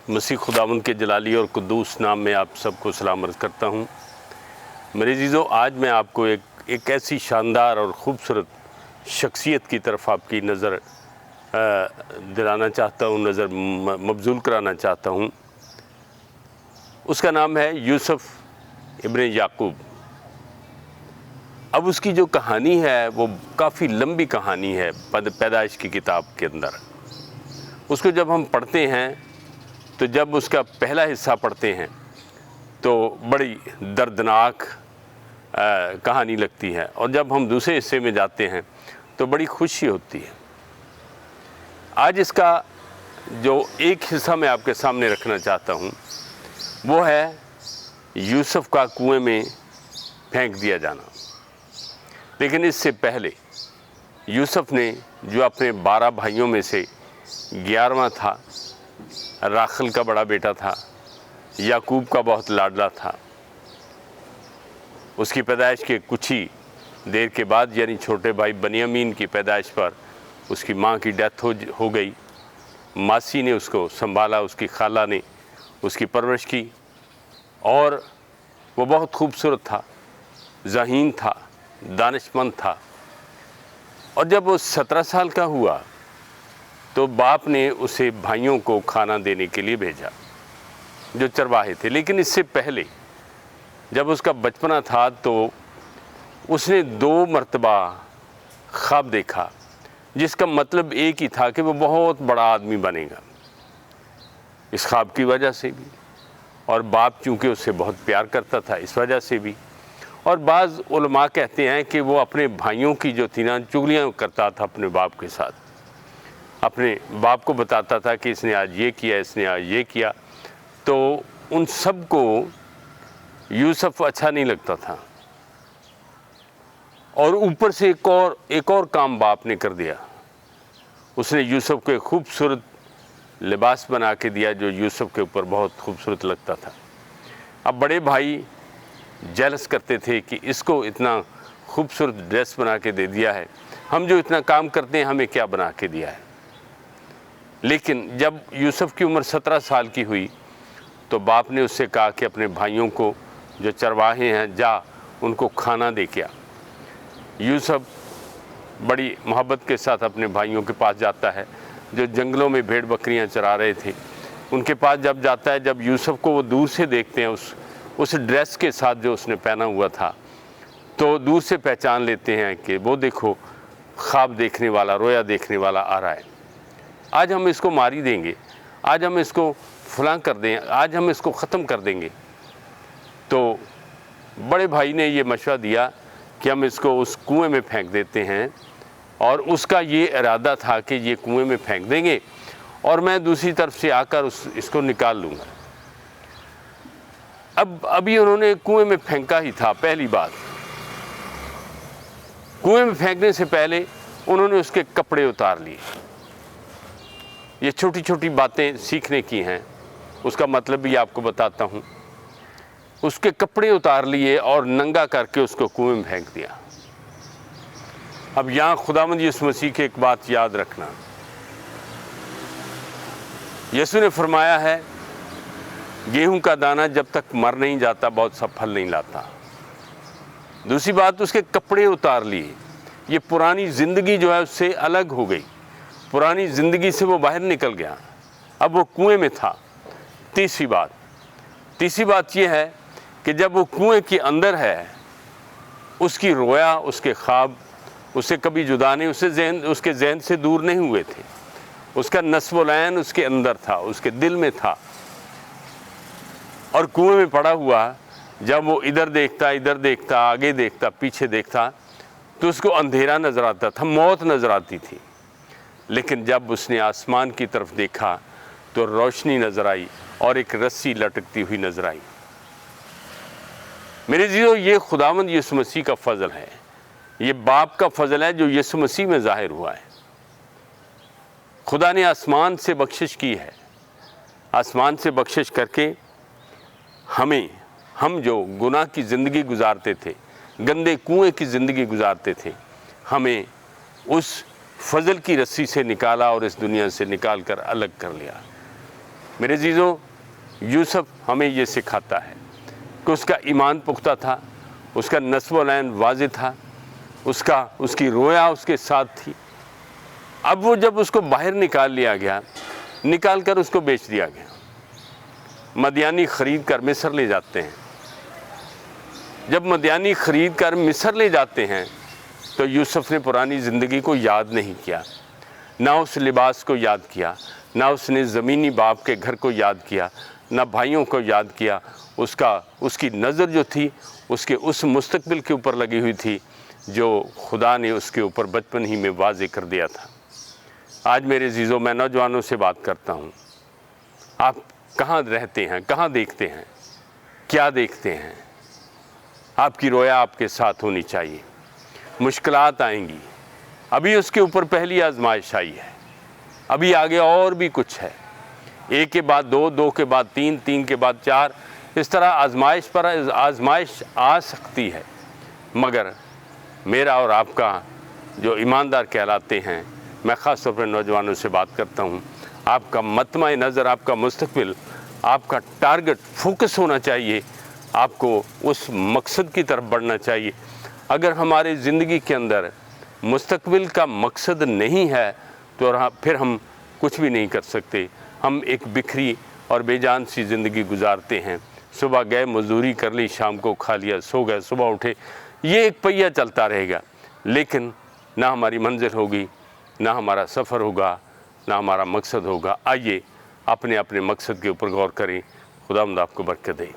मसीह खुदावंद के जलाली और कुद्दूस नाम में आप सबको सलाम अर्ज़ करता हूँ। मेरे अज़ीज़ों, आज मैं आपको एक ऐसी शानदार और ख़ूबसूरत शख्सियत की तरफ आपकी नज़र दिलाना चाहता हूँ, नज़र मबज़ूल कराना चाहता हूँ। उसका नाम है यूसुफ़ इब्न याकूब। अब उसकी जो कहानी है वो काफ़ी लंबी कहानी है पैदाइश की किताब के अंदर। उसको जब हम पढ़ते हैं तो जब उसका पहला हिस्सा पढ़ते हैं तो बड़ी दर्दनाक कहानी लगती है, और जब हम दूसरे हिस्से में जाते हैं तो बड़ी खुशी होती है। आज इसका जो एक हिस्सा मैं आपके सामने रखना चाहता हूँ वो है यूसुफ़ का कुएं में फेंक दिया जाना। लेकिन इससे पहले यूसुफ़ ने, जो अपने 12 भाइयों में से 11वां था, राखल का बड़ा बेटा था, याकूब का बहुत लाडला था, उसकी पैदाइश के कुछ ही देर के बाद यानी छोटे भाई बनियामीन की पैदाइश पर उसकी माँ की डेथ हो गई। मासी ने उसको संभाला, उसकी खाला ने उसकी परवरिश की, और वो बहुत खूबसूरत था, ज़हीन था, दानिशमंद था। और जब वो 17 साल का हुआ तो बाप ने उसे भाइयों को खाना देने के लिए भेजा जो चरवाहे थे। लेकिन इससे पहले जब उसका बचपना था तो उसने 2 मरतबा ख्वाब देखा, जिसका मतलब एक ही था कि वो बहुत बड़ा आदमी बनेगा। इस ख्वाब की वजह से भी, और बाप चूँकि उससे बहुत प्यार करता था इस वजह से भी। और बाज़ उलमा कहते हैं कि वो अपने भाइयों की जो थी ना, चुगलियाँ करता था अपने बाप के साथ, अपने बाप को बताता था कि इसने आज ये किया, इसने आज ये किया। तो उन सब को यूसुफ़ अच्छा नहीं लगता था, और ऊपर से एक और काम बाप ने कर दिया। उसने यूसुफ़ को एक खूबसूरत लिबास बना के दिया जो यूसुफ़ के ऊपर बहुत खूबसूरत लगता था। अब बड़े भाई जेलस करते थे कि इसको इतना खूबसूरत ड्रेस बना के दे दिया है, हम जो इतना काम करते हैं हमें क्या बना के दिया है। लेकिन जब यूसुफ़ की उम्र 17 साल की हुई तो बाप ने उससे कहा कि अपने भाइयों को जो चरवाहे हैं, जा उनको खाना दे के आ। यूसुफ़ बड़ी मोहब्बत के साथ अपने भाइयों के पास जाता है जो जंगलों में भेड़ बकरियां चरा रहे थे। उनके पास जब जाता है, जब यूसुफ़ को वो दूर से देखते हैं उस ड्रेस के साथ जो उसने पहना हुआ था, तो दूर से पहचान लेते हैं कि वो देखो ख्वाब देखने वाला, रोया देखने वाला आ रहा है। आज हम इसको मार ही देंगे, आज हम इसको फलां कर दें, आज हम इसको ख़त्म कर देंगे। तो बड़े भाई ने ये मशवरा दिया कि हम इसको उस कुएं में फेंक देते हैं, और उसका ये इरादा था कि ये कुएं में फेंक देंगे और मैं दूसरी तरफ से आकर इसको निकाल लूँगा। अब अभी उन्होंने कुएं में फेंका ही था। पहली बात, कुएं में फेंकने से पहले उन्होंने उसके कपड़े उतार लिए। ये छोटी छोटी बातें सीखने की हैं, उसका मतलब भी आपको बताता हूँ। उसके कपड़े उतार लिए और नंगा करके उसको कुएं में फेंक दिया। अब यहाँ खुदावंद यीशु मसीह की एक बात याद रखना, यीशु ने फरमाया है गेहूं का दाना जब तक मर नहीं जाता बहुत सा फल नहीं लाता। दूसरी बात, उसके कपड़े उतार लिए। ये पुरानी ज़िंदगी जो है उससे अलग हो गई, पुरानी ज़िंदगी से वो बाहर निकल गया, अब वो कुएं में था। तीसरी बात ये है कि जब वो कुएं के अंदर है, उसकी रोया, उसके ख्वाब उससे कभी जुदा नहीं, उसके जहन से दूर नहीं हुए थे। उसका नस्ब-ओ-लैन उसके अंदर था, उसके दिल में था। और कुएं में पड़ा हुआ जब वो इधर देखता, आगे देखता, पीछे देखता, तो उसको अंधेरा नज़र आता था, मौत नज़र आती थी। लेकिन जब उसने आसमान की तरफ देखा तो रोशनी नज़र आई और एक रस्सी लटकती हुई नज़र आई। मेरे जीरो, ये खुदावंद यीशु मसीह का फ़ज़ल है, ये बाप का फ़ज़ल है जो यीशु मसीह में ज़ाहिर हुआ है। खुदा ने आसमान से बख्शिश की है, आसमान से बख्शिश करके हम जो गुनाह की ज़िंदगी गुजारते थे, गंदे कुएं की ज़िंदगी गुजारते थे, हमें उस फजल की रस्सी से निकाला और इस दुनिया से निकाल कर अलग कर लिया। मेरे अजीज़ों, यूसुफ हमें ये सिखाता है कि उसका ईमान पुख्ता था, उसका नस्ब व लैन वाज़ेह था, उसकी रोया उसके साथ थी। अब वो जब उसको बाहर निकाल लिया गया, निकाल कर उसको बेच दिया गया। मदियानी ख़रीद कर मिस्र ले जाते हैं। जब मदियानी ख़रीद कर मिस्र ले जाते हैं तो यूसुफ ने पुरानी ज़िंदगी को याद नहीं किया, ना उस लिबास को याद किया, ना उसने ज़मीनी बाप के घर को याद किया, ना भाइयों को याद किया। उसकी नज़र जो थी उसके उस मुस्तकबिल के ऊपर लगी हुई थी जो खुदा ने उसके ऊपर बचपन ही में वाज़ेह कर दिया था। आज मेरे अज़ीज़ों, मैं नौजवानों से बात करता हूँ, आप कहाँ रहते हैं, कहाँ देखते हैं, क्या देखते हैं? आपकी रोया आपके साथ होनी चाहिए। मुश्किलात आएंगी, अभी उसके ऊपर पहली आजमाइश आई है, अभी आगे और भी कुछ है। एक के बाद दो, दो के बाद तीन, तीन के बाद चार, इस तरह आजमाइश पर आजमाइश आ सकती है। मगर मेरा और आपका जो ईमानदार कहलाते हैं, मैं ख़ास तौर पर नौजवानों से बात करता हूँ, आपका मतमा नज़र, आपका मुस्तकबिल, आपका टारगेट फोकस होना चाहिए, आपको उस मकसद की तरफ बढ़ना चाहिए। अगर हमारी ज़िंदगी के अंदर मुस्तकबिल का मकसद नहीं है तो फिर हम कुछ भी नहीं कर सकते। हम एक बिखरी और बेजान सी ज़िंदगी गुजारते हैं। सुबह गए, मजदूरी कर ली, शाम को खा लिया, सो गए, सुबह उठे, ये एक पहिया चलता रहेगा, लेकिन ना हमारी मंजिल होगी, ना हमारा सफ़र होगा, ना हमारा मकसद होगा। आइए अपने अपने मकसद के ऊपर गौर करें। खुदावंद आपको बरकत दे।